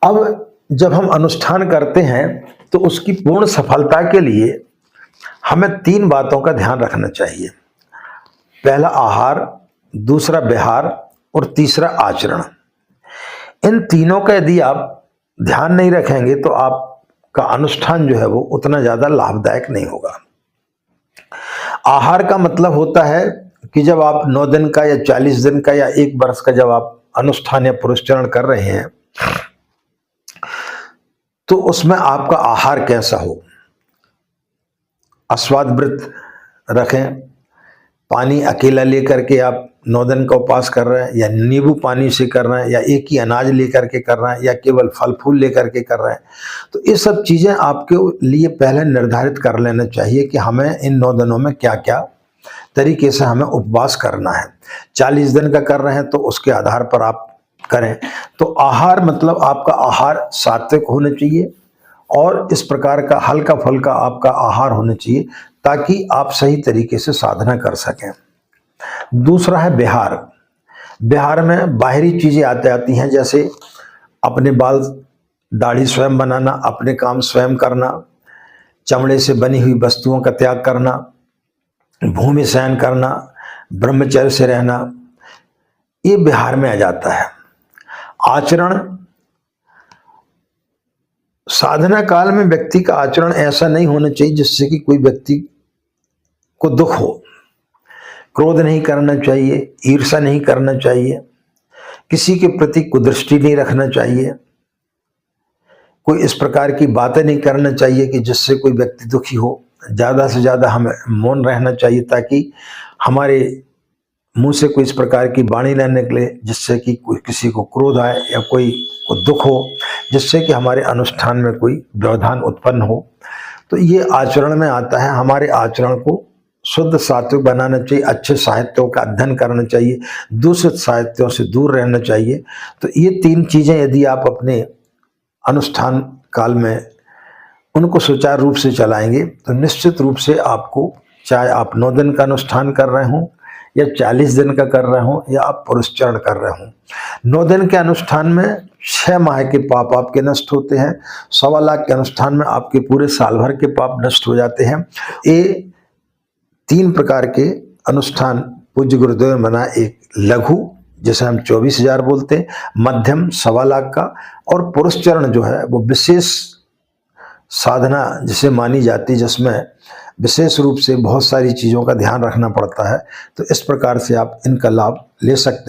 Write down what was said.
अब जब हम अनुष्ठान करते हैं तो उसकी पूर्ण सफलता के लिए हमें 3 बातों का ध्यान रखना चाहिए। पहला आहार, दूसरा विहार और तीसरा आचरण। इन तीनों का यदि आप ध्यान नहीं रखेंगे तो आपका अनुष्ठान जो है वो उतना ज़्यादा लाभदायक नहीं होगा। आहार का मतलब होता है कि जब आप 9 दिन का या 40 दिन का या 1 वर्ष का जब आप अनुष्ठान या पुरस्चरण कर रहे हैं तो उसमें आपका आहार कैसा हो। अस्वाद व्रत रखें, पानी अकेला लेकर के आप 9 दिन का उपवास कर रहे हैं या नींबू पानी से कर रहे हैं या एक ही अनाज लेकर के कर रहे हैं या केवल फल फूल लेकर के कर रहे हैं, तो ये सब चीज़ें आपके लिए पहले निर्धारित कर लेना चाहिए कि हमें इन 9 दिनों में क्या क्या तरीके से हमें उपवास करना है। 40 दिन का कर रहे हैं तो उसके आधार पर आप करें। तो आहार मतलब आपका आहार सात्विक होना चाहिए और इस प्रकार का हल्का फुल्का आपका आहार होना चाहिए ताकि आप सही तरीके से साधना कर सकें। दूसरा है विहार। विहार में बाहरी चीज़ें आती हैं, जैसे अपने बाल दाढ़ी स्वयं बनाना, अपने काम स्वयं करना, चमड़े से बनी हुई वस्तुओं का त्याग करना, भूमि शयन करना, ब्रह्मचर्य से रहना, ये विहार में आ जाता है। आचरण, साधना काल में व्यक्ति का आचरण ऐसा नहीं होना चाहिए जिससे कि कोई व्यक्ति को दुख हो। क्रोध नहीं करना चाहिए, ईर्ष्या नहीं करना चाहिए, किसी के प्रति कुदृष्टि नहीं रखना चाहिए, कोई इस प्रकार की बातें नहीं करना चाहिए कि जिससे कोई व्यक्ति दुखी हो। ज़्यादा से ज़्यादा हमें मौन रहना चाहिए ताकि हमारे मुंह से कोई इस प्रकार की वाणी न निकले जिससे कि कोई किसी को क्रोध आए या कोई को दुख हो, जिससे कि हमारे अनुष्ठान में कोई व्यवधान उत्पन्न हो। तो ये आचरण में आता है। हमारे आचरण को शुद्ध सात्विक बनाना चाहिए, अच्छे साहित्यों का अध्ययन करना चाहिए, दूषित साहित्यों से दूर रहना चाहिए। तो ये 3 चीज़ें यदि आप अपने अनुष्ठान काल में उनको सुचारू रूप से चलाएंगे तो निश्चित रूप से आपको, चाहे आप 9 दिन का अनुष्ठान कर रहे हों या 40 दिन का कर रहे हों या आप पुरस्चरण कर रहे हों, 9 दिन के अनुष्ठान में 6 माह के पाप आपके नष्ट होते हैं। 1.25 लाख के अनुष्ठान में आपके पूरे साल भर के पाप नष्ट हो जाते हैं। ये 3 प्रकार के अनुष्ठान पूज्य गुरुदेव ने बनाया। एक लघु जिसे हम 24,000 बोलते हैं, मध्यम 1.25 लाख का, और पुरस्चरण जो है वो विशेष साधना जिसे मानी जाती है, जिसमें विशेष रूप से बहुत सारी चीज़ों का ध्यान रखना पड़ता है। तो इस प्रकार से आप इनका लाभ ले सकते हैं।